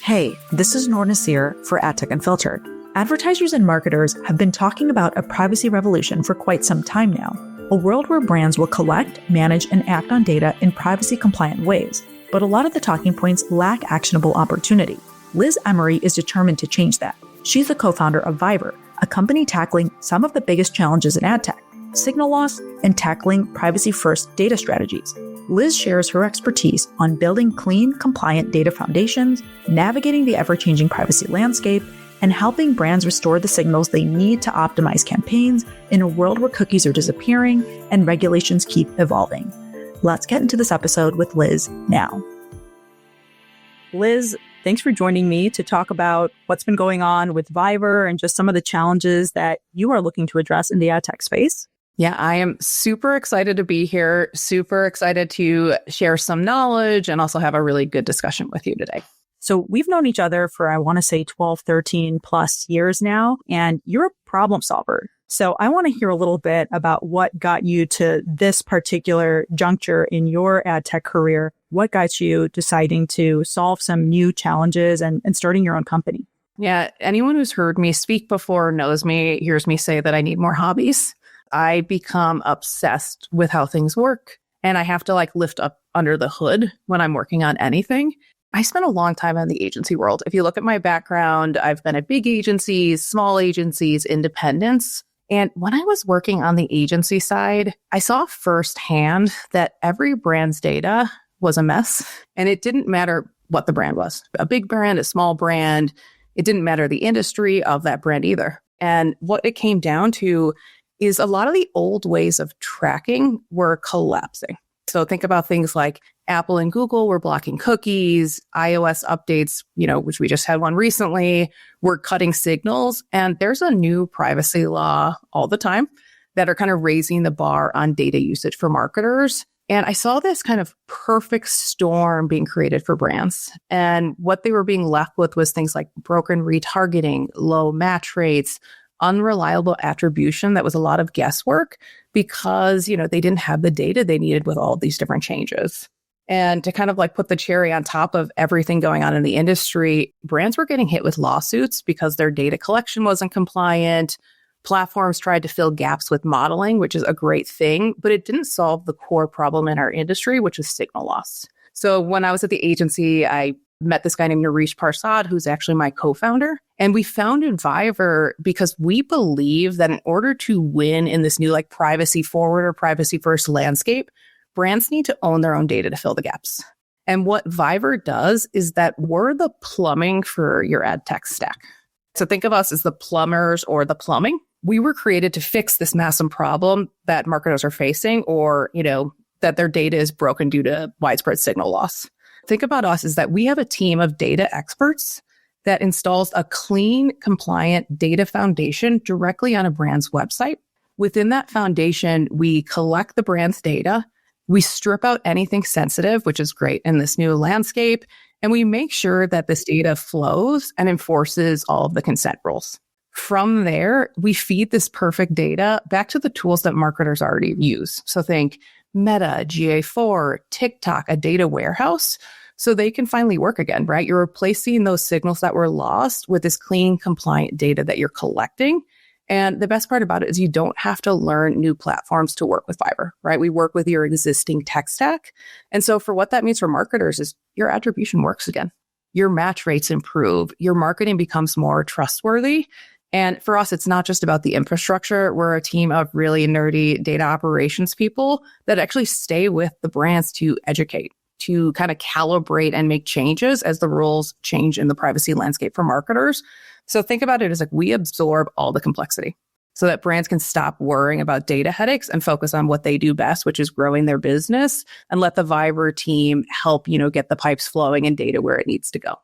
Hey, this is Noor Naseer for Adtech Unfiltered. Advertisers and marketers have been talking about a privacy revolution for quite some time now, a world where brands will collect, manage, and act on data in privacy-compliant ways. But a lot of the talking points lack actionable opportunity. Liz Emery is determined to change that. She's the co-founder of Vyvr, a company tackling some of the biggest challenges in ad tech, signal loss, and tackling privacy-first data strategies. Liz shares her expertise on building clean, compliant data foundations, navigating the ever-changing privacy landscape, and helping brands restore the signals they need to optimize campaigns in a world where cookies are disappearing and regulations keep evolving. Let's get into this episode with Liz now. Liz, thanks for joining me to talk about what's been going on with Vyvr and just some of the challenges that you are looking to address in the ad tech space. Yeah, I am super excited to be here, super excited to share some knowledge and also have a really good discussion with you today. So we've known each other for, I want to say 12, 13 plus years now, and you're a problem solver. So I want to hear a little bit about what got you to this particular juncture in your ad tech career. What got you deciding to solve some new challenges and starting your own company? Yeah, anyone who's heard me speak before knows me, hears me say that I need more hobbies. I become obsessed with how things work, and I have to lift up under the hood when I'm working on anything. I spent a long time in the agency world. If you look at my background, I've been at big agencies, small agencies, independents. And when I was working on the agency side, I saw firsthand that every brand's data was a mess, and it didn't matter what the brand was. A big brand, a small brand, it didn't matter the industry of that brand either. And what it came down to is a lot of the old ways of tracking were collapsing. So think about things like Apple and Google were blocking cookies, iOS updates, which we just had one recently, were cutting signals. And there's a new privacy law all the time that are kind of raising the bar on data usage for marketers. And I saw this kind of perfect storm being created for brands. And what they were being left with was things like broken retargeting, low match rates, unreliable attribution that was a lot of guesswork because, they didn't have the data they needed with all of these different changes. And to kind of put the cherry on top of everything going on in the industry, brands were getting hit with lawsuits because their data collection wasn't compliant. Platforms tried to fill gaps with modeling, which is a great thing, but it didn't solve the core problem in our industry, which is signal loss. So when I was at the agency, I met this guy named Nareesh Parsad, who's actually my co-founder. And we founded Vyvr because we believe that in order to win in this new privacy forward or privacy first landscape, brands need to own their own data to fill the gaps. And what Vyvr does is that we're the plumbing for your ad tech stack. So think of us as the plumbers or the plumbing. We were created to fix this massive problem that marketers are facing or, that their data is broken due to widespread signal loss. Think about us as that we have a team of data experts that installs a clean, compliant data foundation directly on a brand's website. Within that foundation, we collect the brand's data, we strip out anything sensitive, which is great in this new landscape, and we make sure that this data flows and enforces all of the consent rules. From there, we feed this perfect data back to the tools that marketers already use. So think Meta, GA4, TikTok, a data warehouse, so they can finally work again, right? You're replacing those signals that were lost with this clean, compliant data that you're collecting. And the best part about it is you don't have to learn new platforms to work with Vyvr, right? We work with your existing tech stack. And so for what that means for marketers is your attribution works again. Your match rates improve. Your marketing becomes more trustworthy. And for us, it's not just about the infrastructure. We're a team of really nerdy data operations people that actually stay with the brands to educate, to kind of calibrate and make changes as the rules change in the privacy landscape for marketers. So think about it as we absorb all the complexity so that brands can stop worrying about data headaches and focus on what they do best, which is growing their business, and let the Vyvr team help, get the pipes flowing and data where it needs to go.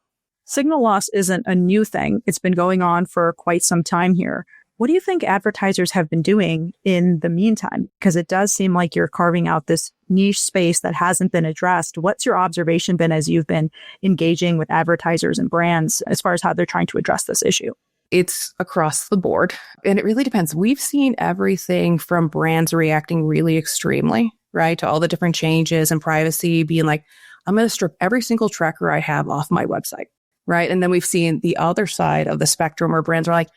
Signal loss isn't a new thing. It's been going on for quite some time here. What do you think advertisers have been doing in the meantime? Because it does seem like you're carving out this niche space that hasn't been addressed. What's your observation been as you've been engaging with advertisers and brands as far as how they're trying to address this issue? It's across the board. And it really depends. We've seen everything from brands reacting really extremely, right, to all the different changes and privacy being like, I'm going to strip every single tracker I have off my website, right? And then we've seen the other side of the spectrum where brands are like,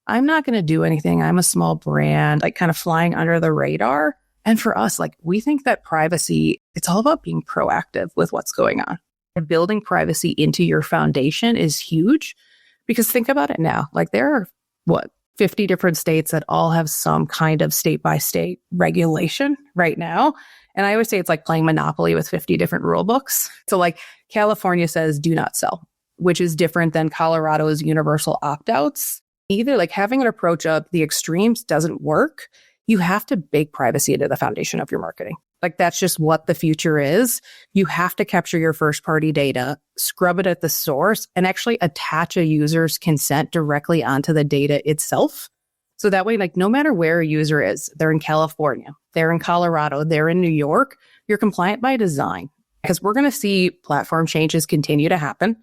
I'm not going to do anything. I'm a small brand, like kind of flying under the radar. And for us, like we think that privacy, it's all about being proactive with what's going on. And building privacy into your foundation is huge because think about it now, like there are 50 different states that all have some kind of state by state regulation right now. And I always say it's like playing Monopoly with 50 different rule books. So like California says, do not sell, which is different than Colorado's universal opt-outs. Either like having an approach of the extremes doesn't work. You have to bake privacy into the foundation of your marketing. Like that's just what the future is. You have to capture your first party data, scrub it at the source, and actually attach a user's consent directly onto the data itself. So that way, like no matter where a user is, they're in California, they're in Colorado, they're in New York, you're compliant by design. Because we're going to see platform changes continue to happen.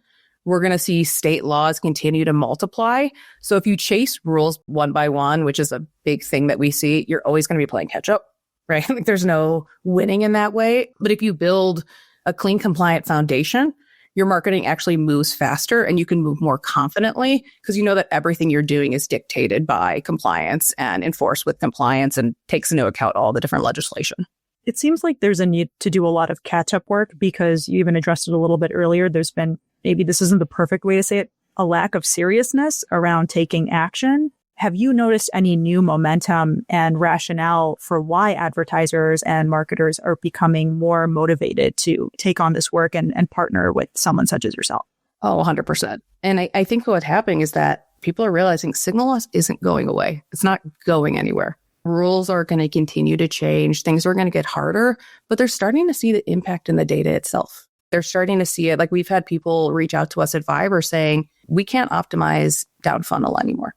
We're going to see state laws continue to multiply. So if you chase rules one by one, which is a big thing that we see, you're always going to be playing catch up, right? Like there's no winning in that way. But if you build a clean, compliant foundation, your marketing actually moves faster and you can move more confidently because you know that everything you're doing is dictated by compliance and enforced with compliance and takes into account all the different legislation. It seems like there's a need to do a lot of catch-up work because you even addressed it a little bit earlier. There's been, maybe this isn't the perfect way to say it, a lack of seriousness around taking action. Have you noticed any new momentum and rationale for why advertisers and marketers are becoming more motivated to take on this work and partner with someone such as yourself? Oh, 100%. And I think what's happening is that people are realizing signal loss isn't going away. It's not going anywhere. Rules are going to continue to change. Things are going to get harder, but they're starting to see the impact in the data itself. They're starting to see it. Like we've had people reach out to us at Vyvr saying, we can't optimize down funnel anymore.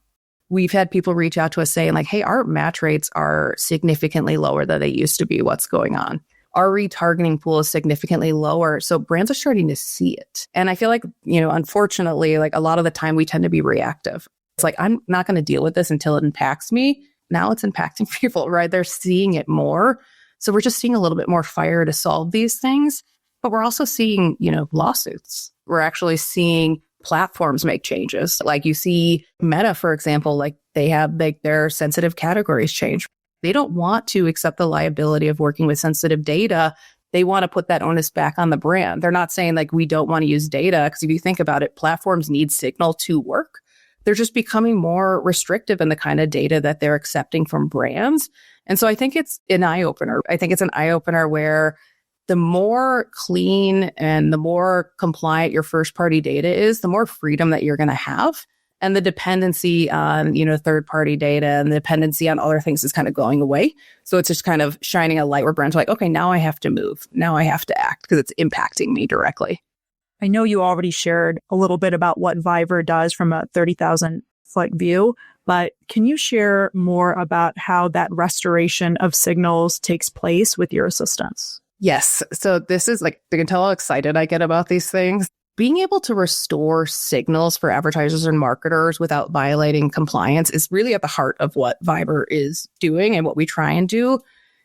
We've had people reach out to us saying like, hey, our match rates are significantly lower than they used to be. What's going on? Our retargeting pool is significantly lower. So brands are starting to see it. And I feel like, unfortunately, like a lot of the time we tend to be reactive. It's like, I'm not going to deal with this until it impacts me. Now it's impacting people, right? They're seeing it more. So we're just seeing a little bit more fire to solve these things. But we're also seeing, lawsuits. We're actually seeing platforms make changes. Like you see Meta, for example, like they have their sensitive categories change. They don't want to accept the liability of working with sensitive data. They want to put that onus back on the brand. They're not saying like we don't want to use data because if you think about it, platforms need signal to work. They're just becoming more restrictive in the kind of data that they're accepting from brands. And so I think it's an eye-opener. I think it's an eye-opener where the more clean and the more compliant your first-party data is, the more freedom that you're going to have. And the dependency on, third-party data and the dependency on other things is kind of going away. So it's just kind of shining a light where brands are like, okay, now I have to move. Now I have to act because it's impacting me directly. I know you already shared a little bit about what Vyvr does from a 30,000-foot view, but can you share more about how that restoration of signals takes place with your assistants? Yes. So this is like, you can tell how excited I get about these things. Being able to restore signals for advertisers and marketers without violating compliance is really at the heart of what Vyvr is doing and what we try and do.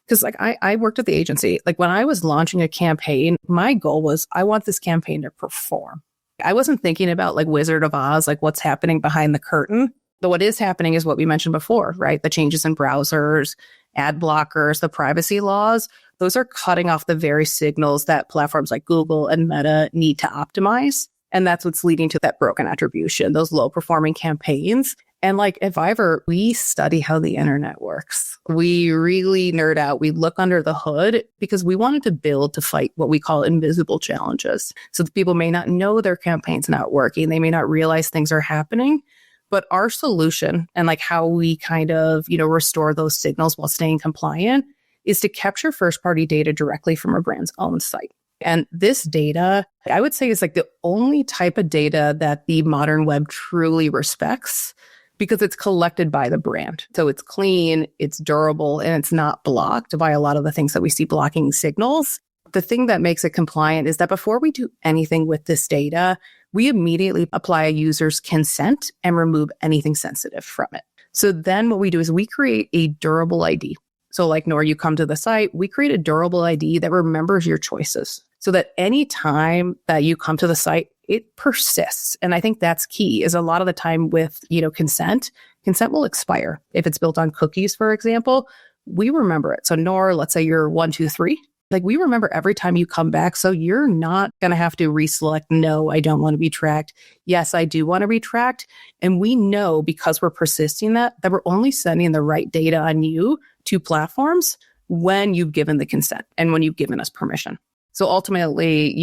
Because like I worked at the agency. Like when I was launching a campaign, my goal was I want this campaign to perform. I wasn't thinking about like Wizard of Oz, like what's happening behind the curtain. But what is happening is what we mentioned before, right? The changes in browsers, ad blockers, the privacy laws. Those are cutting off the very signals that platforms like Google and Meta need to optimize. And that's what's leading to that broken attribution, those low performing campaigns. And like at Vyvr, we study how the internet works. We really nerd out. We look under the hood because we wanted to build to fight what we call invisible challenges. So that people may not know their campaign's not working. They may not realize things are happening. But our solution and like how we kind of, restore those signals while staying compliant is to capture first-party data directly from a brand's own site. And this data, I would say, is like the only type of data that the modern web truly respects because it's collected by the brand. So it's clean, it's durable, and it's not blocked by a lot of the things that we see blocking signals. The thing that makes it compliant is that before we do anything with this data, we immediately apply a user's consent and remove anything sensitive from it. So then what we do is we create a durable ID. So like Noor, you come to the site, we create a durable ID that remembers your choices so that any time that you come to the site, it persists. And I think that's key is a lot of the time with, consent will expire. If it's built on cookies, for example, we remember it. So Noor, let's say you're 123. Like we remember every time you come back. So you're not going to have to reselect, no, I don't want to be tracked. Yes, I do want to be tracked. And we know because we're persisting that we're only sending the right data on you to platforms when you've given the consent and when you've given us permission. So ultimately,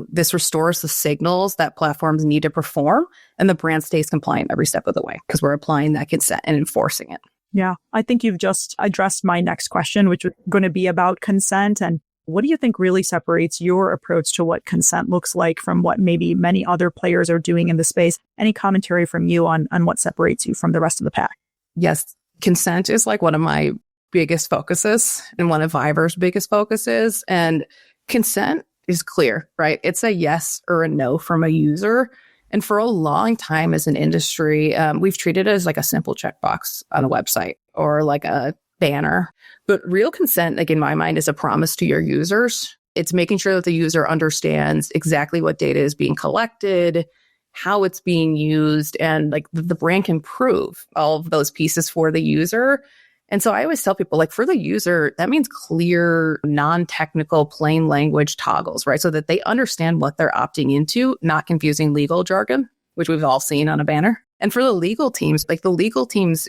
this restores the signals that platforms need to perform and the brand stays compliant every step of the way because we're applying that consent and enforcing it. Yeah, I think you've just addressed my next question, which was going to be about consent. And what do you think really separates your approach to what consent looks like from what maybe many other players are doing in the space? Any commentary from you on what separates you from the rest of the pack? Yes, consent is like one of my biggest focuses and one of Vyvr's biggest focuses. And consent is clear, right? It's a yes or a no from a user. And for a long time as an industry, we've treated it as like a simple checkbox on a website or like a banner. But real consent, like in my mind, is a promise to your users. It's making sure that the user understands exactly what data is being collected, how it's being used, and like the brand can prove all of those pieces for the user. And so I always tell people, like for the user, that means clear, non-technical, plain language toggles, right? So that they understand what they're opting into, not confusing legal jargon, which we've all seen on a banner. And for the legal teams,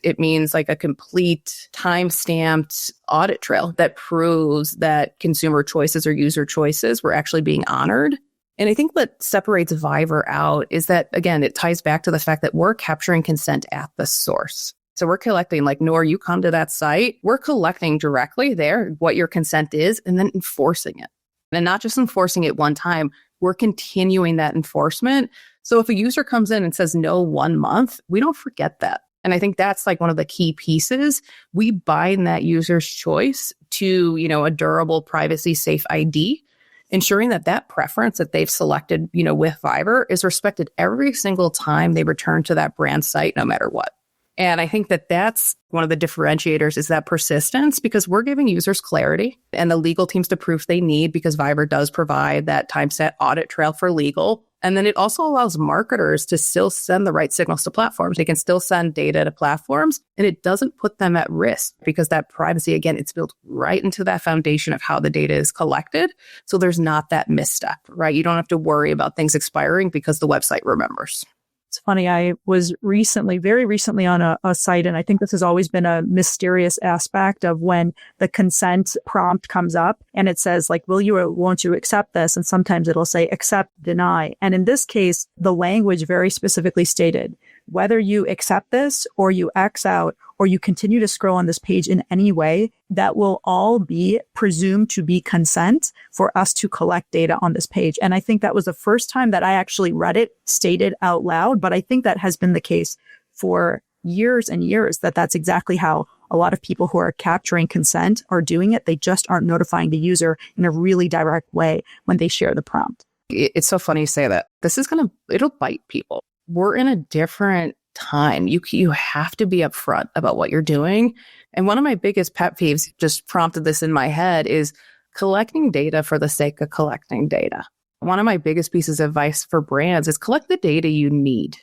it means like a complete time-stamped audit trail that proves that consumer choices or user choices were actually being honored. And I think what separates Vyvr out is that, again, it ties back to the fact that we're capturing consent at the source. So we're collecting, like Noor, you come to that site, we're collecting directly there what your consent is and then enforcing it. And not just enforcing it one time, we're continuing that enforcement. So if a user comes in and says no 1 month, we don't forget that. And I think that's like one of the key pieces. We bind that user's choice to, a durable privacy safe ID, ensuring that preference that they've selected, with Vyvr is respected every single time they return to that brand site, no matter what. And I think that that's one of the differentiators is that persistence because we're giving users clarity and the legal teams the proof they need because Vyvr does provide that time set audit trail for legal. And then it also allows marketers to still send the right signals to platforms. They can still send data to platforms and it doesn't put them at risk because that privacy, again, it's built right into that foundation of how the data is collected. So there's not that misstep, right? You don't have to worry about things expiring because the website remembers. It's funny, I was very recently on a site, and I think this has always been a mysterious aspect of when the consent prompt comes up and it says like, will you or won't you accept this? And sometimes it'll say accept, deny. And in this case, the language very specifically stated, whether you accept this or you X out or you continue to scroll on this page in any way, that will all be presumed to be consent for us to collect data on this page. And I think that was the first time that I actually read it stated out loud, but I think that has been the case for years and years, that's exactly how a lot of people who are capturing consent are doing it. They just aren't notifying the user in a really direct way when they share the prompt. It's so funny you say that. It'll bite people. We're in a different time. You have to be upfront about what you're doing. And one of my biggest pet peeves, just prompted this in my head, is collecting data for the sake of collecting data. One of my biggest pieces of advice for brands is collect the data you need.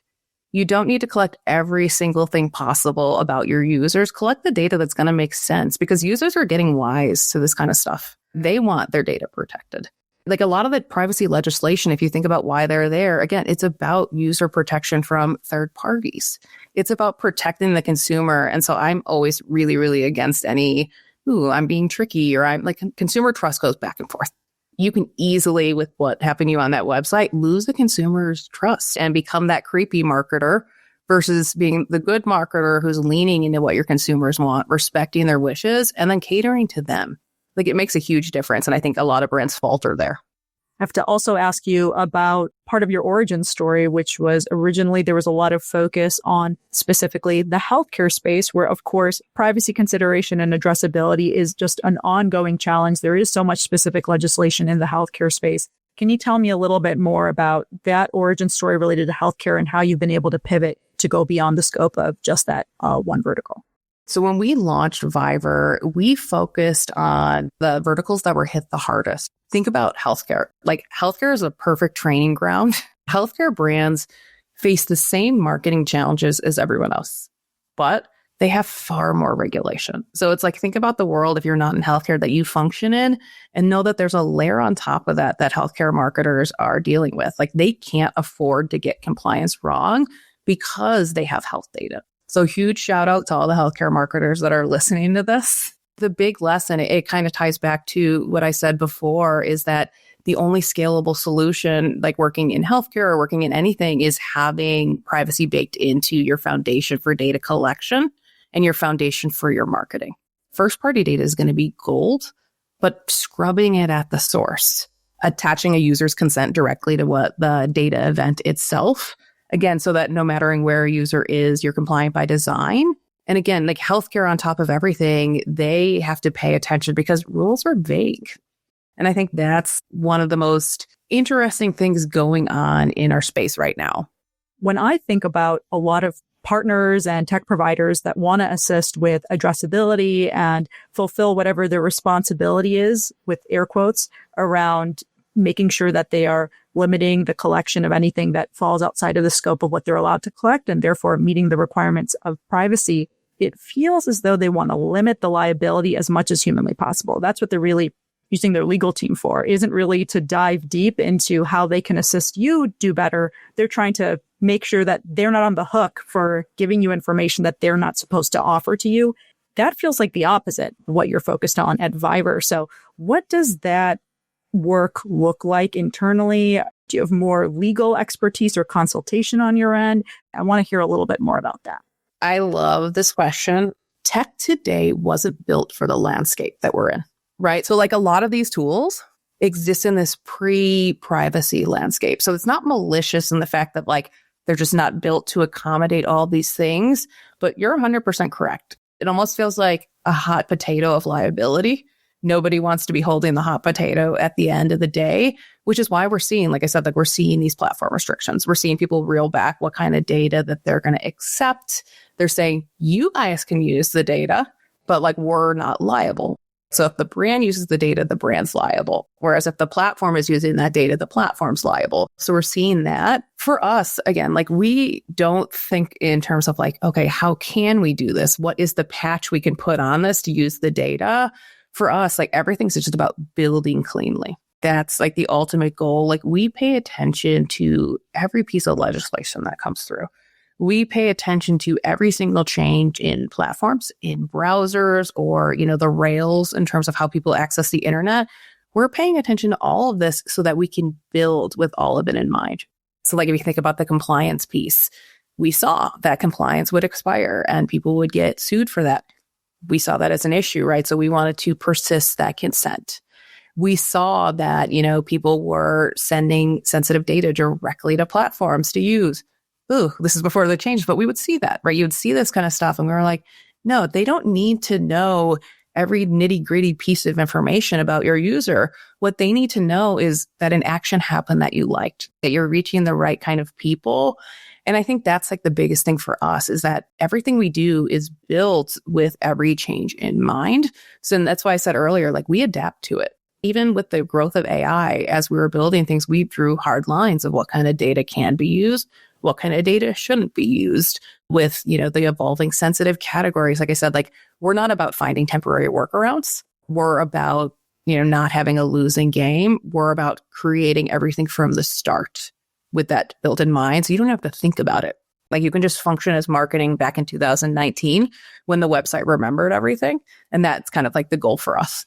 You don't need to collect every single thing possible about your users. Collect the data that's going to make sense because users are getting wise to this kind of stuff. They want their data protected. Like a lot of the privacy legislation, if you think about why they're there, again, it's about user protection from third parties. It's about protecting the consumer. And so I'm always really, really against any, I'm being tricky, or I'm like, consumer trust goes back and forth. You can easily, with what happened to you on that website, lose the consumer's trust and become that creepy marketer versus being the good marketer who's leaning into what your consumers want, respecting their wishes, and then catering to them. Like it makes a huge difference. And I think a lot of brands falter there. I have to also ask you about part of your origin story, which was originally there was a lot of focus on specifically the healthcare space, where, of course, privacy consideration and addressability is just an ongoing challenge. There is so much specific legislation in the healthcare space. Can you tell me a little bit more about that origin story related to healthcare and how you've been able to pivot to go beyond the scope of just that one vertical? So when we launched Vyvr, we focused on the verticals that were hit the hardest. Think about healthcare. Like, healthcare is a perfect training ground. Healthcare brands face the same marketing challenges as everyone else, but they have far more regulation. So it's like, think about the world, if you're not in healthcare, that you function in, and know that there's a layer on top of that healthcare marketers are dealing with. Like, they can't afford to get compliance wrong because they have health data. So huge shout out to all the healthcare marketers that are listening to this. The big lesson, it kind of ties back to what I said before, is that the only scalable solution, like working in healthcare or working in anything, is having privacy baked into your foundation for data collection and your foundation for your marketing. First party data is going to be gold, but scrubbing it at the source, attaching a user's consent directly to what the data event itself. Again, so that no matter where a user is, you're compliant by design. And again, like healthcare on top of everything, they have to pay attention because rules are vague. And I think that's one of the most interesting things going on in our space right now. When I think about a lot of partners and tech providers that want to assist with addressability and fulfill whatever their responsibility is, with air quotes, around making sure that they are limiting the collection of anything that falls outside of the scope of what they're allowed to collect, and therefore meeting the requirements of privacy, it feels as though they want to limit the liability as much as humanly possible. That's what they're really using their legal team for, isn't really to dive deep into how they can assist you do better. They're trying to make sure that they're not on the hook for giving you information that they're not supposed to offer to you. That feels like the opposite of what you're focused on at Vyvr. So what does that work look like internally? Do you have more legal expertise or consultation on your end? I want to hear a little bit more about that. I love this question. Tech today wasn't built for the landscape that we're in, right? So like a lot of these tools exist in this pre-privacy landscape. So it's not malicious in the fact that like they're just not built to accommodate all these things, but you're 100% correct. It almost feels like a hot potato of liability. Nobody wants to be holding the hot potato at the end of the day, which is why we're seeing, like I said, like we're seeing these platform restrictions. We're seeing people reel back what kind of data that they're going to accept. They're saying, you guys can use the data, but like we're not liable. So if the brand uses the data, the brand's liable. Whereas if the platform is using that data, the platform's liable. So we're seeing that. For us, again, like we don't think in terms of like, okay, how can we do this? What is the patch we can put on this to use the data? For us, like everything's just about building cleanly. That's like the ultimate goal. Like we pay attention to every piece of legislation that comes through. We pay attention to every single change in platforms, in browsers, or, you know, the rails in terms of how people access the internet. We're paying attention to all of this so that we can build with all of it in mind. So like if you think about the compliance piece, we saw that compliance would expire and people would get sued for that. We saw that as an issue, right? So we wanted to persist that consent. We saw that, you know, people were sending sensitive data directly to platforms to use. Ooh, this is before the change, but we would see that, right? You would see this kind of stuff. And we were like, no, they don't need to know every nitty gritty piece of information about your user. What they need to know is that an action happened that you liked, that you're reaching the right kind of people. And I think that's like the biggest thing for us is that everything we do is built with every change in mind. So that's why I said earlier, like we adapt to it. Even with the growth of AI, as we were building things, we drew hard lines of what kind of data can be used, what kind of data shouldn't be used with, you know, the evolving sensitive categories. Like I said, like we're not about finding temporary workarounds. We're about, you know, not having a losing game. We're about creating everything from the start with that built in mind. So you don't have to think about it. Like you can just function as marketing back in 2019 when the website remembered everything. And that's kind of like the goal for us.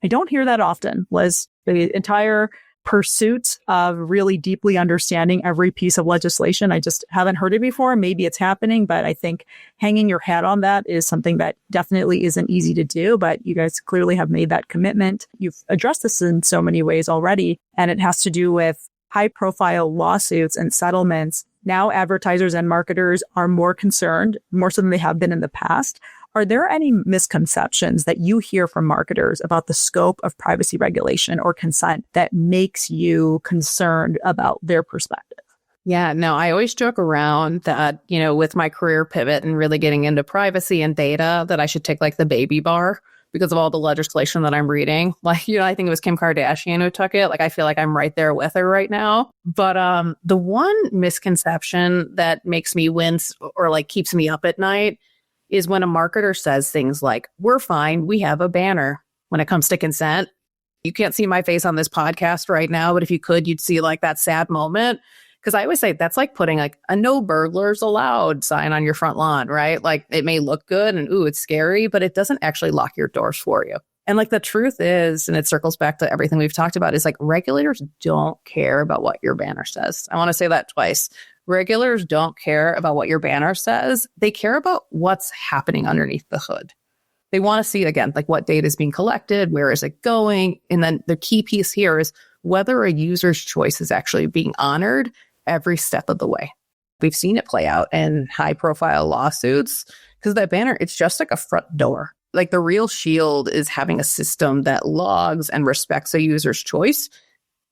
I don't hear that often, Liz. The entire pursuit of really deeply understanding every piece of legislation. I just haven't heard it before. Maybe it's happening, but I think hanging your hat on that is something that definitely isn't easy to do, but you guys clearly have made that commitment. You've addressed this in so many ways already, and it has to do with high-profile lawsuits and settlements. Now advertisers and marketers are more concerned, more so than they have been in the past. Are there any misconceptions that you hear from marketers about the scope of privacy regulation or consent that makes you concerned about their perspective? Yeah, no, I always joke around that, with my career pivot and really getting into privacy and data, that I should take like the baby bar because of all the legislation that I'm reading. Like, I think it was Kim Kardashian who took it. Like, I feel like I'm right there with her right now. But the one misconception that makes me wince or like keeps me up at night is when a marketer says things like, we're fine, we have a banner when it comes to consent. You can't see my face on this podcast right now, but if you could, you'd see like that sad moment. Because I always say that's like putting like a no burglars allowed sign on your front lawn, right? Like it may look good and ooh, it's scary, but it doesn't actually lock your doors for you. And like the truth is, and it circles back to everything we've talked about, is like regulators don't care about what your banner says. I want to say that twice. Regulators don't care about what your banner says. They care about what's happening underneath the hood. They want to see, again, like what data is being collected, where is it going? And then the key piece here is whether a user's choice is actually being honored every step of the way. We've seen it play out in high profile lawsuits because that banner, it's just like a front door. Like the real shield is having a system that logs and respects a user's choice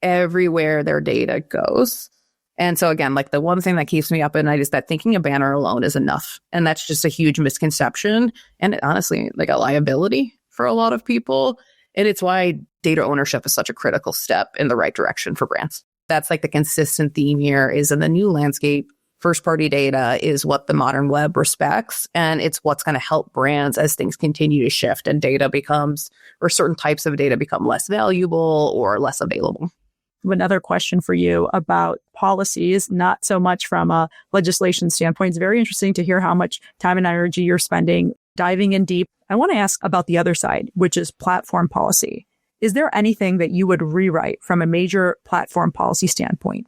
everywhere their data goes. And so again, like the one thing that keeps me up at night is that thinking a banner alone is enough. And that's just a huge misconception. And honestly, like a liability for a lot of people. And it's why data ownership is such a critical step in the right direction for brands. That's like the consistent theme here is in the new landscape, first party data is what the modern web respects. And it's what's going to help brands as things continue to shift and data becomes, or certain types of data become less valuable or less available. Another question for you about policies, not so much from a legislation standpoint. It's very interesting to hear how much time and energy you're spending diving in deep. I want to ask about the other side, which is platform policy. Is there anything that you would rewrite from a major platform policy standpoint,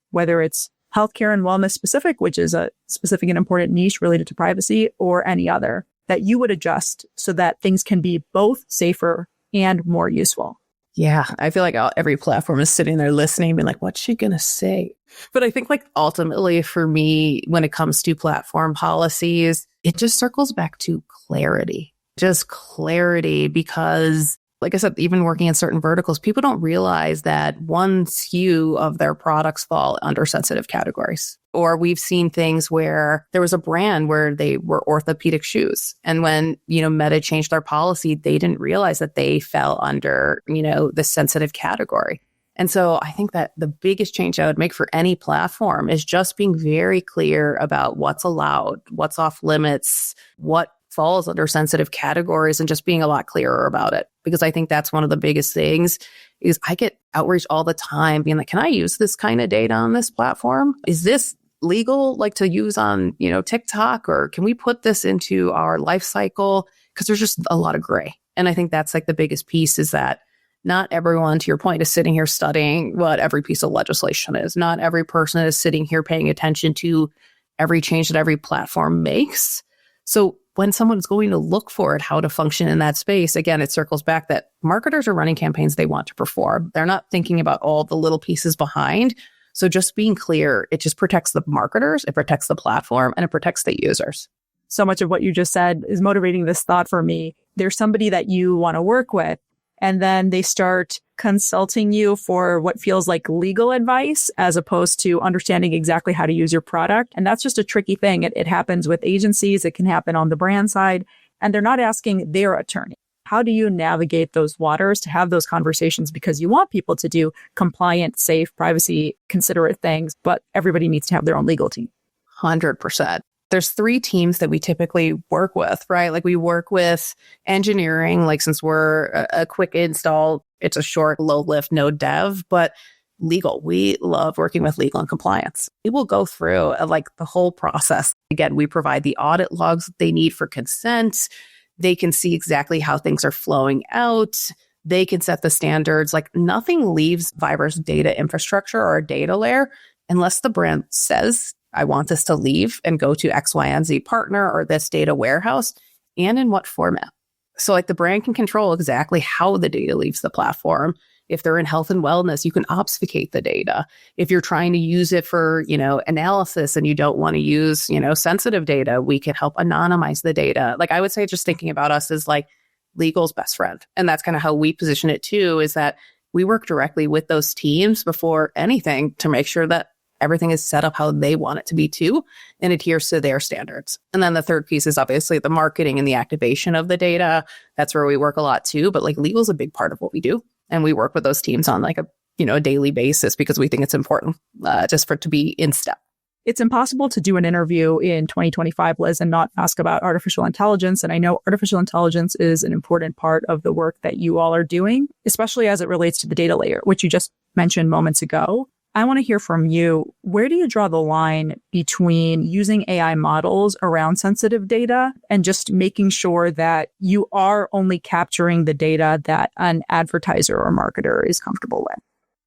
whether it's healthcare and wellness specific, which is a specific and important niche related to privacy, or any other that you would adjust so that things can be both safer and more useful? Yeah, I feel like every platform is sitting there listening, being like, what's she going to say? But I think like ultimately for me, when it comes to platform policies, it just circles back to clarity. Just clarity, because like I said, even working in certain verticals, people don't realize that one SKU of their products fall under sensitive categories. Or we've seen things where there was a brand where they were orthopedic shoes. And when, Meta changed their policy, they didn't realize that they fell under, the sensitive category. And so I think that the biggest change I would make for any platform is just being very clear about what's allowed, what's off limits, what falls under sensitive categories, and just being a lot clearer about it. Because I think that's one of the biggest things is I get outreach all the time being like, can I use this kind of data on this platform? Is this legal like to use on, TikTok, or can we put this into our life cycle? Because there's just a lot of gray. And I think that's like the biggest piece is that not everyone, to your point, is sitting here studying what every piece of legislation is. Not every person is sitting here paying attention to every change that every platform makes. So when someone's going to look for it, how to function in that space, again, it circles back that marketers are running campaigns they want to perform. They're not thinking about all the little pieces behind. So just being clear, it just protects the marketers, it protects the platform, and it protects the users. So much of what you just said is motivating this thought for me. There's somebody that you want to work with, and then they start consulting you for what feels like legal advice as opposed to understanding exactly how to use your product. And that's just a tricky thing. It happens with agencies. It can happen on the brand side, and they're not asking their attorney. How do you navigate those waters to have those conversations? Because you want people to do compliant, safe, privacy, considerate things, but everybody needs to have their own legal team. 100%. There's 3 teams that we typically work with, right? Like we work with engineering, like since we're a quick install, it's a short, low lift, no dev, but legal. We love working with legal and compliance. We will go through like the whole process. Again, we provide the audit logs that they need for consent. They can see exactly how things are flowing out. They can set the standards. Like nothing leaves Vyvr's data infrastructure or a data layer unless the brand says, I want this to leave and go to X, Y, and Z partner or this data warehouse, and in what format. So like the brand can control exactly how the data leaves the platform. If they're in health and wellness, you can obfuscate the data. If you're trying to use it for, analysis and you don't want to use, sensitive data, we can help anonymize the data. Like I would say, just thinking about us as like legal's best friend. And that's kind of how we position it too, is that we work directly with those teams before anything to make sure that everything is set up how they want it to be too and adheres to their standards. And then the third piece is obviously the marketing and the activation of the data. That's where we work a lot too. But like legal is a big part of what we do. And we work with those teams on like a daily basis because we think it's important just for it to be in step. It's impossible to do an interview in 2025, Liz, and not ask about artificial intelligence. And I know artificial intelligence is an important part of the work that you all are doing, especially as it relates to the data layer, which you just mentioned moments ago. I want to hear from you. Where do you draw the line between using AI models around sensitive data and just making sure that you are only capturing the data that an advertiser or marketer is comfortable with?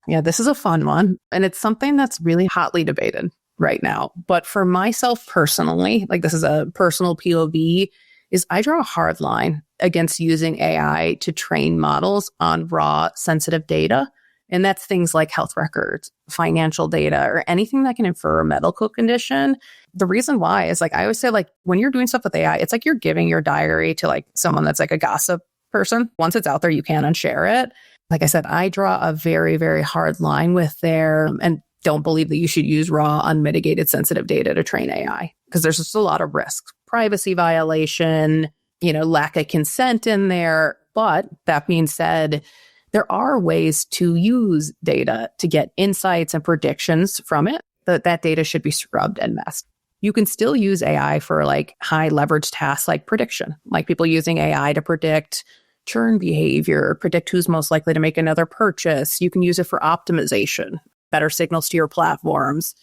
Yeah, this is a fun one. And it's something that's really hotly debated right now. But for myself personally, like this is a personal POV, is I draw a hard line against using AI to train models on raw sensitive data. And that's things like health records, financial data, or anything that can infer a medical condition. The reason why is like, I always say like when you're doing stuff with AI, it's like you're giving your diary to like someone that's like a gossip person. Once it's out there, you can't unshare it. Like I said, I draw a very, very hard line with there and don't believe that you should use raw, unmitigated, sensitive data to train AI because there's just a lot of risks, privacy violation, lack of consent in there. But that being said, there are ways to use data to get insights and predictions from it. That data should be scrubbed and masked. You can still use AI for like high leverage tasks like prediction, like people using AI to predict churn behavior, predict who's most likely to make another purchase. You can use it for optimization, better signals to your platforms,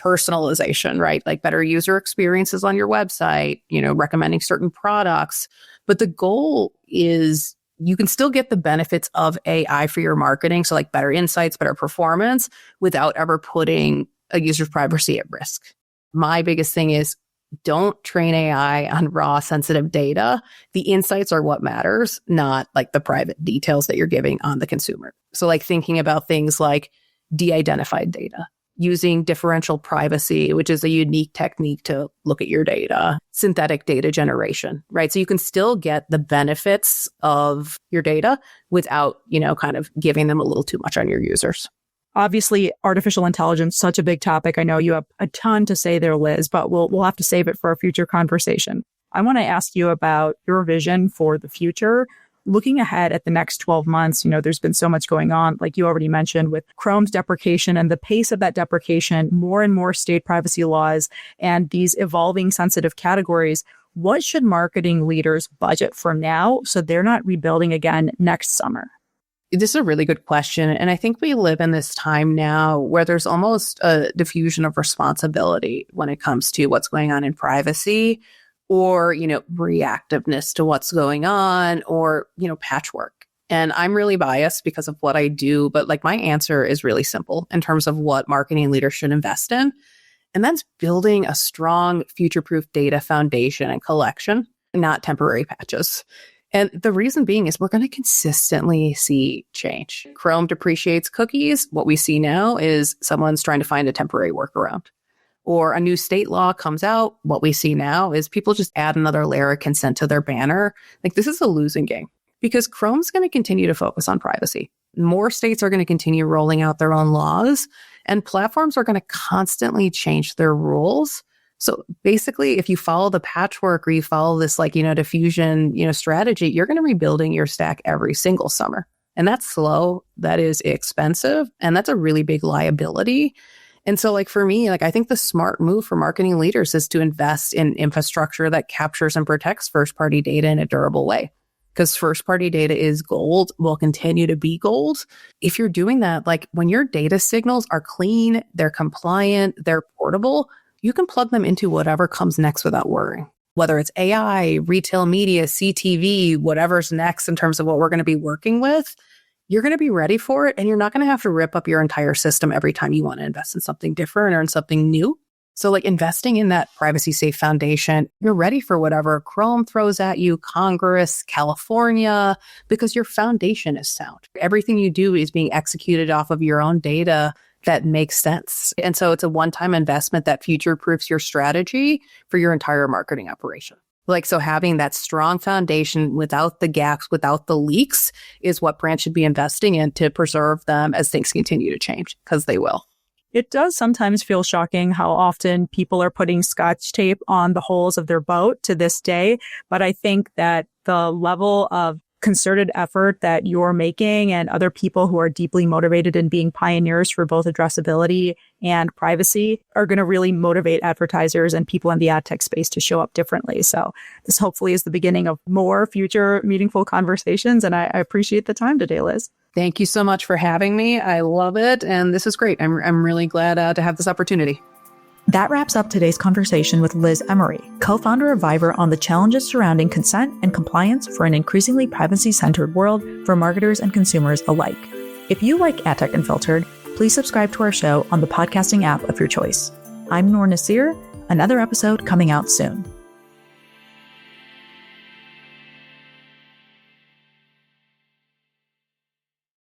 personalization, right? Like better user experiences on your website, recommending certain products. But the goal is you can still get the benefits of AI for your marketing. So like better insights, better performance without ever putting a user's privacy at risk. My biggest thing is don't train AI on raw sensitive data. The insights are what matters, not like the private details that you're giving on the consumer. So like thinking about things like de-identified data, using differential privacy, which is a unique technique to look at your data, synthetic data generation, right? So you can still get the benefits of your data without, kind of giving them a little too much on your users. Obviously, artificial intelligence, such a big topic. I know you have a ton to say there, Liz, but we'll have to save it for a future conversation. I want to ask you about your vision for the future. Looking ahead at the next 12 months, there's been so much going on, like you already mentioned, with Chrome's deprecation and the pace of that deprecation, more and more state privacy laws, and these evolving sensitive categories. What should marketing leaders budget for now so they're not rebuilding again next summer? This is a really good question. And I think we live in this time now where there's almost a diffusion of responsibility when it comes to what's going on in privacy or, reactiveness to what's going on or, patchwork. And I'm really biased because of what I do. But like my answer is really simple in terms of what marketing leaders should invest in. And that's building a strong future-proof data foundation and collection, not temporary patches. And the reason being is we're going to consistently see change. Chrome depreciates cookies. What we see now is someone's trying to find a temporary workaround. Or a new state law comes out. What we see now is people just add another layer of consent to their banner. Like this is a losing game because Chrome's going to continue to focus on privacy. More states are going to continue rolling out their own laws and platforms are going to constantly change their rules. So basically, if you follow the patchwork or you follow this diffusion, strategy, you're going to be rebuilding your stack every single summer. And that's slow. That is expensive. And that's a really big liability. And so for me, I think the smart move for marketing leaders is to invest in infrastructure that captures and protects first-party data in a durable way. Because first-party data is gold, will continue to be gold. If you're doing that, when your data signals are clean, they're compliant, they're portable, you can plug them into whatever comes next without worrying. whether it's AI, retail media, CTV, whatever's next in terms of what we're going to be working with, you're going to be ready for it. And you're not going to have to rip up your entire system every time you want to invest in something different or in something new. So like investing in that privacy safe foundation, you're ready for whatever Chrome throws at you, Congress, California, because your foundation is sound. Everything you do is being executed off of your own data that makes sense. And so it's a one-time investment that future-proofs your strategy for your entire marketing operation. Like, so having that strong foundation without the gaps, without the leaks is what brands should be investing in to preserve them as things continue to change, because they will. It does sometimes feel shocking how often people are putting Scotch tape on the holes of their boat to this day. But I think that the level of concerted effort that you're making and other people who are deeply motivated in being pioneers for both addressability and privacy are going to really motivate advertisers and people in the ad tech space to show up differently. So this hopefully is the beginning of more future meaningful conversations. And I appreciate the time today, Liz. Thank you so much for having me. I love it. And this is great. I'm really glad to have this opportunity. That wraps up today's conversation with Liz Emery, co-founder of Vyvr, on the challenges surrounding consent and compliance for an increasingly privacy-centered world for marketers and consumers alike. If you like AdTech Unfiltered, please subscribe to our show on the podcasting app of your choice. I'm Noor Naseer, another episode coming out soon.